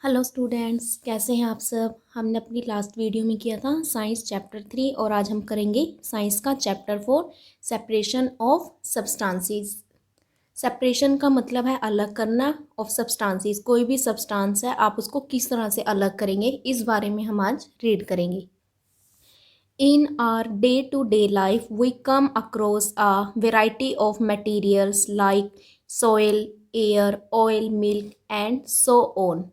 Hello students, कैसे हैं आप सब। हमने अपनी लास्ट वीडियो में किया था साइंस चैप्टर 3 और आज हम करेंगे साइंस का chapter 4 separation of substances. Separation का मतलब है अलग करना ऑफ सब्सटेंसेस। कोई भी सब्सटेंस है आप उसको किस तरह से अलग करेंगे, इस बारे में हम आज रीड करेंगे। In our day-to-day life, we come across a variety of materials like soil, air, oil, milk and so on.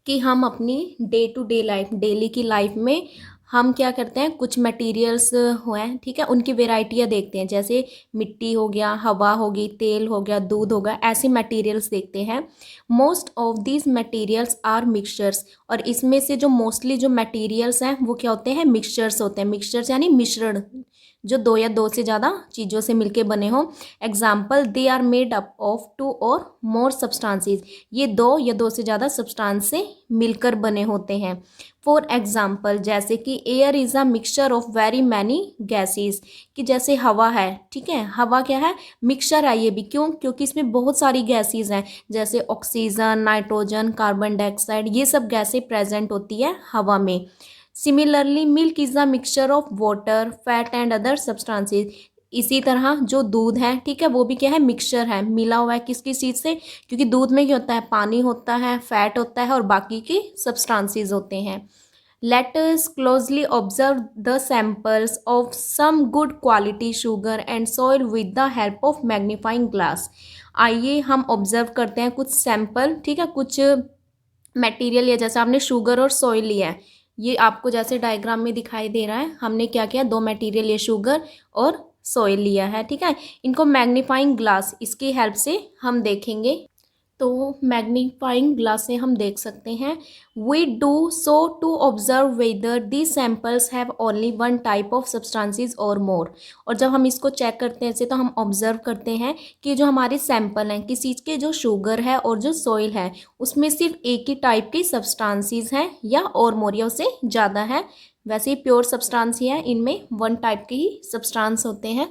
कि हम अपनी day to day life, daily की लाइफ में हम क्या करते हैं, कुछ मटेरियल्स हुए हैं, ठीक है, उनकी वेराइटियाँ देखते हैं। जैसे मिट्टी हो गया, हवा होगी, तेल हो गया, दूध होगा, ऐसे मटेरियल्स देखते हैं। Most of these materials are mixtures, और इसमें से जो मोस्टली जो मटेरियल्स हैं वो क्या होते हैं, मिक्सचर्स होते हैं। मिक्सचर्स यानी मिश्रण, जो दो या दो से ज़्यादा चीज़ों से मिलके बने हों। Example, they are made up of two और मोर सब्सटेंसेस। ये दो या दो से ज़्यादा सब्सटेंस से मिलकर बने होते हैं। फॉर एग्जाम्पल, जैसे कि air is a mixture of very many gases, कि जैसे हवा है, ठीक है, हवा क्या है, मिक्सचर है ये भी। क्यों? क्योंकि इसमें बहुत सारी गैसेस हैं, जैसे ऑक्सीजन, नाइट्रोजन, कार्बन डाइऑक्साइड, ये सब गैसें प्रेजेंट होती है हवा में। Similarly milk is a mixture of water, fat and other substances. इसी तरह जो दूध है, ठीक है, वो भी क्या है, मिक्सचर है, मिला हुआ है किस किस चीज़ से, क्योंकि दूध में क्या होता है, पानी होता है, फैट होता है और बाकी के सब्सटेंसेस होते हैं। Let us closely observe the samples of some good quality sugar and soil with the help of magnifying glass. आइए हम ऑब्जर्व करते हैं कुछ सैंपल, ठीक है, कुछ मटेरियल लिया। जैसे आपने शुगर और सॉइल लिया है, ये आपको जैसे डायग्राम में दिखाई दे रहा है। हमने क्या किया, दो मटेरियल लिए, शुगर और सॉइल लिया है, ठीक है। इनको मैग्नीफाइंग ग्लास, इसकी हेल्प से हम देखेंगे। तो मैग्नीफाइंग ग्लास से हम देख सकते हैं। We do so to observe whether the samples have only one type of substances और मोर। और जब हम इसको चेक करते हैं ऐसे, तो हम ऑब्जर्व करते हैं कि जो हमारे सैंपल हैं, किसी चीज़ के, जो शुगर है और जो सॉइल है, उसमें सिर्फ एक ही टाइप की सब्सटेंसेस हैं या और मोर, या उससे ज़्यादा है। वैसे ही प्योर सब्सटेंस ही है, इनमें वन टाइप के ही सब्सटेंस होते हैं।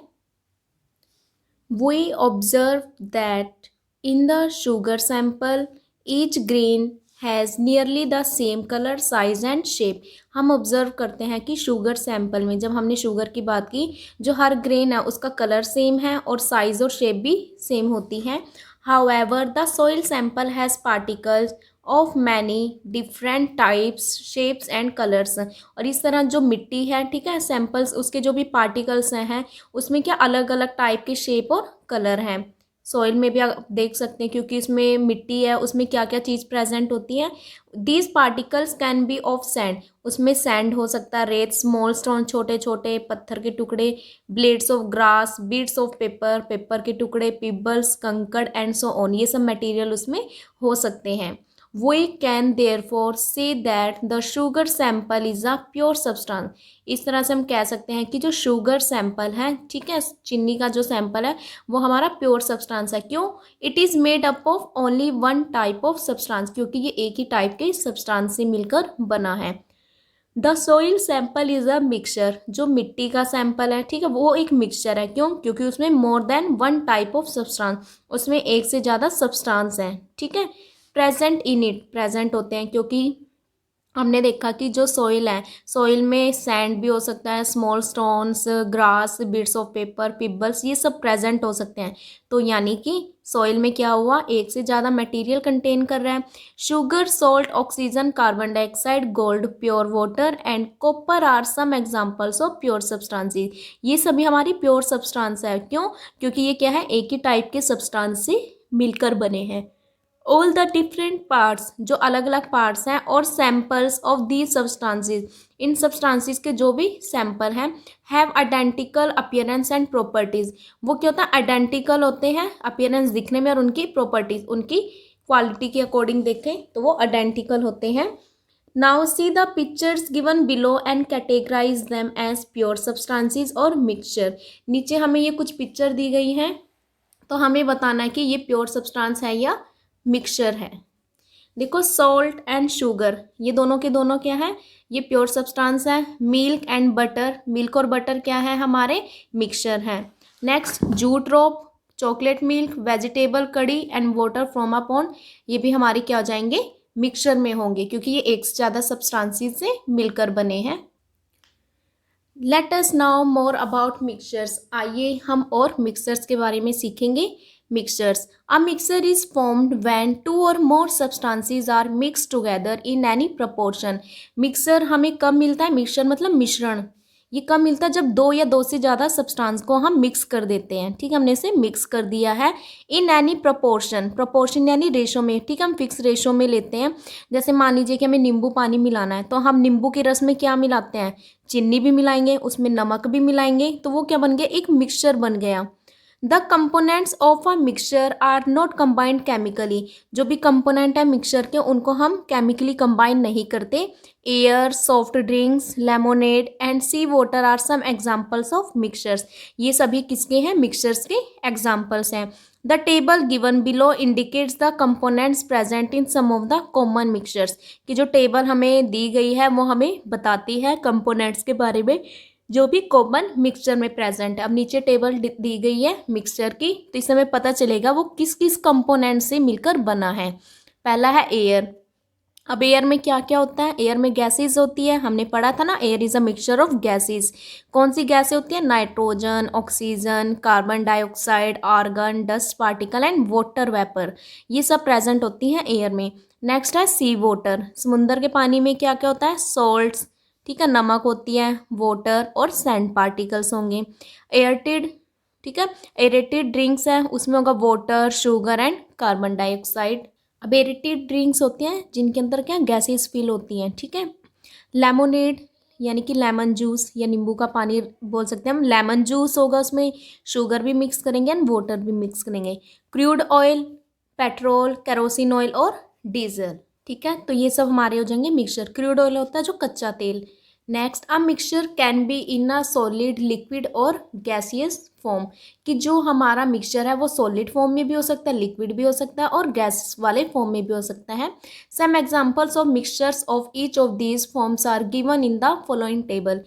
We observe that in the sugar sample, each grain has nearly the same color, size and shape. हम ऑब्जर्व करते हैं कि शुगर सैंपल में, जब हमने शुगर की बात की, जो हर ग्रेन है उसका कलर सेम है और साइज और शेप भी सेम होती है। However, the soil sample has particles of many different types, shapes and colors. और इस तरह जो मिट्टी है, ठीक है, सैंपल्स, उसके जो भी पार्टिकल्स हैं उसमें क्या अलग अलग टाइप के शेप और कलर हैं। सॉइल में भी आप देख सकते हैं, क्योंकि इसमें मिट्टी है, उसमें क्या क्या चीज़ प्रेजेंट होती है। These particles can be of sand, उसमें सैंड हो सकता है, रेत, स्मॉल स्टोन, छोटे छोटे पत्थर के टुकड़े, blades of grass, beads of paper, paper के टुकड़े, पिबल्स, कंकड़ एंड सो ऑन, ये सब मटेरियल उसमें हो सकते हैं। We can therefore say that the sugar sample is a pure substance. इस तरह से हम कह सकते हैं कि जो शुगर सैंपल है, ठीक है, चीनी का जो सैंपल है वो हमारा प्योर सब्सटेंस है। क्यों? It is made up of only one type of substance, क्योंकि ये एक ही टाइप के सब्सटेंस से मिलकर बना है। The soil sample is a mixture, जो मिट्टी का सैंपल है, ठीक है, वो एक मिक्सचर है। क्यों? क्योंकि उसमें more than one type of substance, उसमें एक से ज़्यादा सब्सटेंस हैं, ठीक है। प्रेजेंट इन इट, प्रेजेंट होते हैं, क्योंकि हमने देखा कि जो सॉइल है, सॉइल में सैंड भी हो सकता है, small stones, grass, bits of paper, pebbles, ये सब प्रेजेंट हो सकते हैं। तो यानी कि सॉइल में क्या हुआ, एक से ज़्यादा मटेरियल कंटेन कर रहा है। Sugar, salt, oxygen, carbon dioxide, gold, pure water and copper are some examples of pure substances. ये सभी हमारी प्योर सब्सटेंस है। क्यों? क्योंकि ये क्या है, एक ही टाइप के सब्सटेंस से मिलकर बने हैं। ऑल द डिफरेंट पार्ट्स, जो अलग अलग पार्ट्स हैं, और samples of these substances, in substances के जो भी सैंपल हैं, have identical appearance and properties. वो क्या होता है, आइडेंटिकल होते हैं अपीयरेंस दिखने में, और उनकी प्रॉपर्टीज़, उनकी क्वालिटी के अकॉर्डिंग देखें तो वो आइडेंटिकल होते हैं। Now see the pictures given below and categorise them as pure substances और मिक्सचर। नीचे हमें ये कुछ पिक्चर दी गई हैं, तो हमें बताना है कि ये प्योर सब्सटेंस है या मिक्सचर है। देखो, सॉल्ट एंड शुगर, ये दोनों के दोनों क्या है, ये प्योर सब्सटेंस है। मिल्क एंड बटर, मिल्क और बटर क्या है, हमारे मिक्सचर हैं। नेक्स्ट, जूट रोप, चॉकलेट मिल्क, वेजिटेबल कड़ी and water from a pond, ये भी हमारे क्या हो जाएंगे, मिक्सचर में होंगे, क्योंकि ये एक से ज़्यादा सब्सटेंसेस से मिलकर बने हैं। Let us now more about mixtures. आइए हम और मिक्सचर्स के बारे में सीखेंगे। Mixtures, a mixture is formed when two और more substances are mix together in any proportion. Mixture हमें कब मिलता है? मिक्सचर मतलब मिश्रण। ये कब मिलता है? जब दो या दो से ज़्यादा सब्सटेंस को हम मिक्स कर देते हैं। ठीक है, हमने इसे मिक्स कर दिया है। इन एनी प्रपोर्शन, प्रपोर्शन यानी रेशो में। ठीक है, हम फिक्स रेशो में लेते हैं। जैसे मान लीजिए कि हमें नींबू पानी मिलाना है, तो हम नींबू के रस में क्या मिलाते हैं? चीनी भी मिलाएंगे, उसमें नमक भी मिलाएंगे, तो वो क्या बन गया? एक मिक्सचर बन गया। The components of a mixture are not combined chemically. जो भी कंपोनेंट है मिक्सचर के, उनको हम केमिकली कंबाइन नहीं करते। Air, soft drinks, lemonade and sea water are some examples of mixtures. ये सभी किसके हैं? मिक्सचर्स के एग्जाम्पल्स हैं। The table given below indicates the components present in some of the common mixtures. कि जो टेबल हमें दी गई है वो हमें बताती है कंपोनेंट्स के बारे में जो भी कॉमन मिक्सचर में प्रेजेंट है। अब नीचे टेबल दी गई है मिक्सचर की, तो इससे हमें पता चलेगा वो किस किस कंपोनेंट से मिलकर बना है। पहला है एयर। अब एयर में क्या क्या होता है? एयर में गैसेस होती है, हमने पढ़ा था ना, air is a mixture of gases. कौन सी गैसें होती है? Nitrogen, oxygen, carbon dioxide, argon, dust particle and water vapour. ये सब प्रेजेंट होती हैं एयर में। नेक्स्ट है सी वाटर। समुद्र के पानी में क्या क्या होता है? सॉल्ट्स, ठीक है, नमक होती है, वाटर और सैंड पार्टिकल्स होंगे। एयरटेड, ठीक है, एरेटेड ड्रिंक्स है, उसमें होगा water, sugar and carbon dioxide. अब एरेटेड ड्रिंक्स होती हैं जिनके अंदर क्या गैसेस फिल होती हैं। ठीक है, लेमोनेड यानी कि लेमन जूस या नींबू का पानी बोल सकते हैं हम। लेमन जूस होगा, उसमें शुगर भी मिक्स करेंगे एंड वाटर भी मिक्स करेंगे। Crude oil, petrol, kerosene oil और डीजल। ठीक है, तो ये सब हमारे हो जाएंगे मिक्सचर। क्रूड ऑयल होता है जो कच्चा तेल। Next, a mixture can be in a solid, liquid और गैसियस फॉर्म। कि जो हमारा मिक्सचर है वो सॉलिड फॉर्म में भी हो सकता है, लिक्विड भी हो सकता है और गैस वाले फॉर्म में भी हो सकता है। Some examples of mixtures of each of these forms are given in the following table.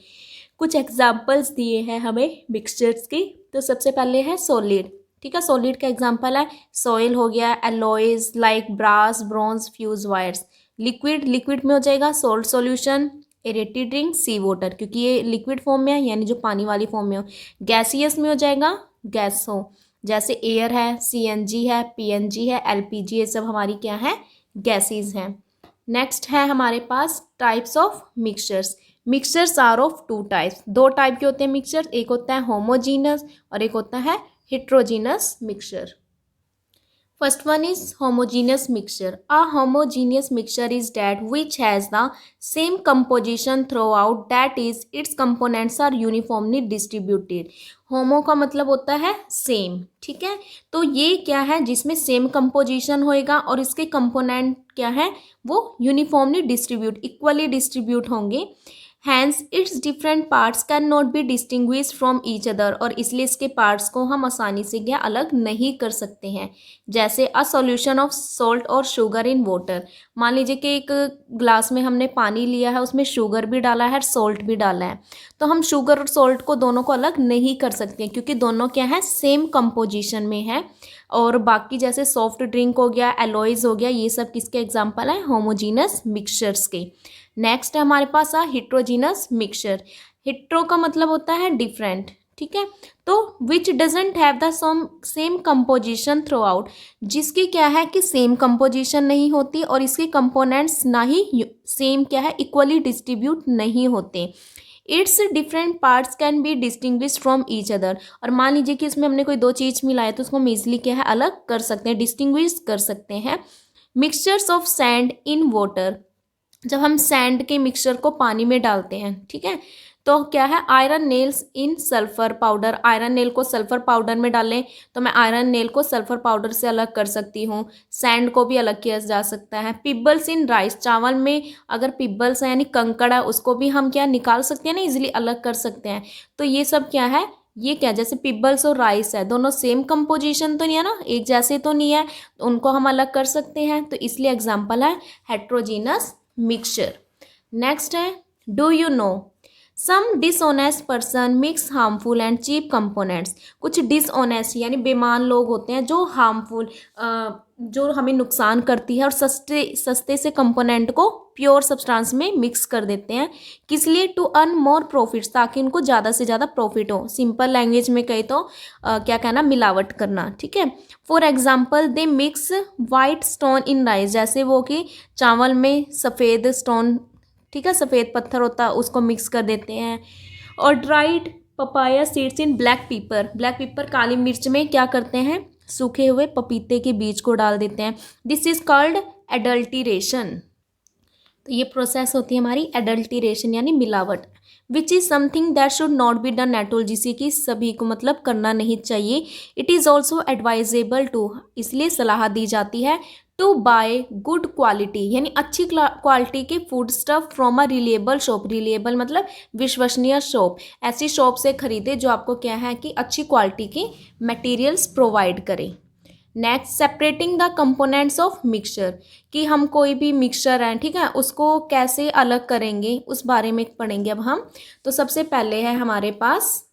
कुछ एग्जाम्पल्स दिए हैं हमें मिक्सचर्स की। तो सबसे पहले है सॉलिड। ठीक है, सॉलिड का एग्जाम्पल है सॉइल हो गया, alloys like brass, bronze, fuse wires. Liquid, liquid में हो जाएगा salt solution, aerated drink, sea water, क्योंकि ये लिक्विड फॉर्म में है यानी जो पानी वाली फॉर्म में हो। गैसियस में हो जाएगा गैस हो, जैसे एयर है, सीएनजी है, पीएनजी है, एलपीजी, ये सब हमारी क्या है? गैसेस हैं। नेक्स्ट है हमारे पास types of mixtures. Mixtures are of two types. दो टाइप के होते हैं मिक्सचर, एक होता है होमोजीनस और एक होता है heterogeneous mixture. First one is homogeneous mixture. A homogeneous mixture is that which has the same composition throughout, that is its components are uniformly distributed. होमो का मतलब होता है सेम। ठीक है, तो ये क्या है? जिसमें सेम कंपोजिशन होएगा और इसके कंपोनेंट क्या है? वो यूनिफॉर्मली डिस्ट्रीब्यूट, इक्वली डिस्ट्रीब्यूट होंगे। Hence its different parts can not be distinguish from each other, और इसलिए इसके पार्ट्स को हम आसानी से क्या अलग नहीं कर सकते हैं। जैसे अ सॉल्यूशन ऑफ सॉल्ट और शुगर इन वाटर। मान लीजिए कि एक ग्लास में हमने पानी लिया है, उसमें शुगर भी डाला है, सॉल्ट भी डाला है, तो हम शुगर और सॉल्ट को दोनों को अलग नहीं कर सकते क्योंकि दोनों क्या है? सेम कंपोजिशन में है। और बाकी जैसे सॉफ्ट ड्रिंक हो गया, एलॉयज हो गया, ये सब किसके एग्जाम्पल है? होमोजीनस मिक्सचर्स के। नेक्स्ट है हमारे पास हिट्रोजीनस मिक्सचर। हिट्रो का मतलब होता है डिफरेंट। ठीक है, तो which doesn't have the same composition through out, जिसकी क्या है कि सेम कंपोजिशन नहीं होती और इसके कंपोनेंट्स ना ही सेम क्या है? इक्वली डिस्ट्रीब्यूट नहीं होते। It's different parts can be distinguish from each other. और मान लीजिए कि इसमें हमने कोई दो चीज़ मिलाई तो उसको हम ईजिली क्या है? अलग कर सकते हैं, डिस्टिंग्विश कर सकते हैं। Mixtures of sand in water. जब हम सैंड के मिक्सचर को पानी में डालते हैं, ठीक है, तो क्या है? आयरन नेल्स इन सल्फर पाउडर। आयरन नेल को सल्फर पाउडर में डालें तो मैं आयरन नेल को सल्फर पाउडर से अलग कर सकती हूँ। सैंड को भी अलग किया जा सकता है। पिबल्स इन राइस। चावल में अगर पिबल्स है यानी कंकड़ है, उसको भी हम क्या निकाल सकते हैं ना, इजीली अलग कर सकते हैं। तो ये सब क्या है? ये क्या, जैसे पिबल्स और राइस है, दोनों सेम कंपोजिशन तो नहीं है ना, एक जैसे तो नहीं है, तो उनको हम अलग कर सकते हैं। तो इसलिए एग्जाम्पल है हेट्रोजीनस मिक्सचर। नेक्स्ट है do you know. Some dishonest person mix harmful and cheap components. कुछ डिसऑनेस्ट यानी बेईमान लोग होते हैं जो हार्मफुल जो हमें नुकसान करती है और सस्ते सस्ते से कंपोनेंट को प्योर सब्सटेंस में मिक्स कर देते हैं। किस लिए? टू अर्न मोर प्रॉफिट्स, ताकि उनको ज़्यादा से ज़्यादा प्रॉफिट हो। सिंपल लैंग्वेज में कहे तो क्या कहना, मिलावट करना। ठीक है। For example they mix white stone in rice, जैसे वो कि चावल में सफ़ेद स्टोन, ठीक है, सफ़ेद पत्थर होता है, उसको मिक्स कर देते हैं। और dried papaya seeds in black pepper, black pepper काली मिर्च में क्या करते हैं, सूखे हुए पपीते के बीज को डाल देते हैं। This is called adulteration. तो ये प्रोसेस होती है हमारी एडल्टीरेशन यानी मिलावट। Which is something that should not be done at all, जिसे कि सभी को मतलब करना नहीं चाहिए। It is also advisable to, इसलिए सलाह दी जाती है टू बाय गुड क्वालिटी यानी अच्छी क्वालिटी के food stuff from a reliable shop. Reliable मतलब विश्वसनीय शॉप, ऐसी शॉप से खरीदे जो आपको क्या है कि अच्छी क्वालिटी के मटेरियल्स प्रोवाइड करें। Next, separating the components of mixture, कि हम कोई भी मिक्सचर है, ठीक है, उसको कैसे अलग करेंगे उस बारे में पढ़ेंगे अब हम। तो सबसे पहले है हमारे पास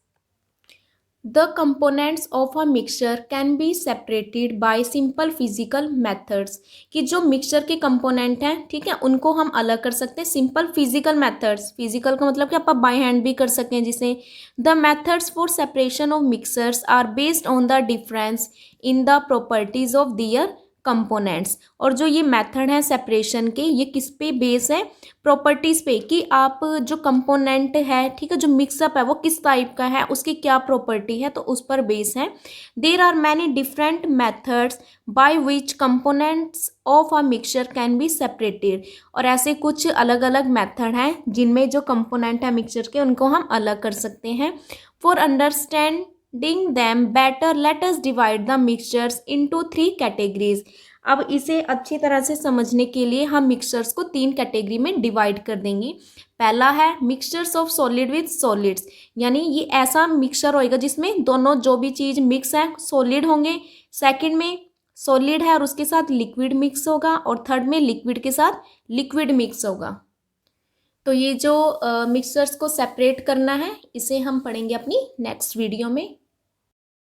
the components of a mixture can be separated by simple physical methods, कि जो मिक्सचर के कंपोनेंट हैं, ठीक है, उनको हम अलग कर सकते हैं सिंपल फिजिकल मेथड्स। फिजिकल का मतलब कि आप बाय हैंड भी कर सकते हैं जिसे। The methods for separation of mixtures are based on the difference in the properties of their components. और जो ये मेथड है सेपरेशन के, ये किस पे बेस है? प्रॉपर्टीज़ पे, कि आप जो कंपोनेंट है, ठीक है, जो मिक्सअप है वो किस टाइप का है, उसकी क्या प्रॉपर्टी है, तो उस पर बेस है। There are many different methods by which components of a mixture can be separated. और ऐसे कुछ अलग अलग मेथड हैं जिनमें जो कंपोनेंट है मिक्सचर के उनको हम अलग कर सकते हैं। For understanding them better let us divide the mixtures into 3 categories. अब इसे अच्छी तरह से समझने के लिए हम मिक्सचर्स को 3 कैटेगरी में डिवाइड कर देंगे। पहला है mixtures of solid with solids, यानी ये ऐसा मिक्सचर होएगा जिसमें दोनों जो भी चीज़ मिक्स है सॉलिड होंगे। सेकंड में सॉलिड है और उसके साथ लिक्विड मिक्स होगा, और थर्ड में लिक्विड के साथ लिक्विड मिक्स होगा। तो ये जो मिक्सचर्स को सेपरेट करना है, इसे हम पढ़ेंगे अपनी नेक्स्ट वीडियो में।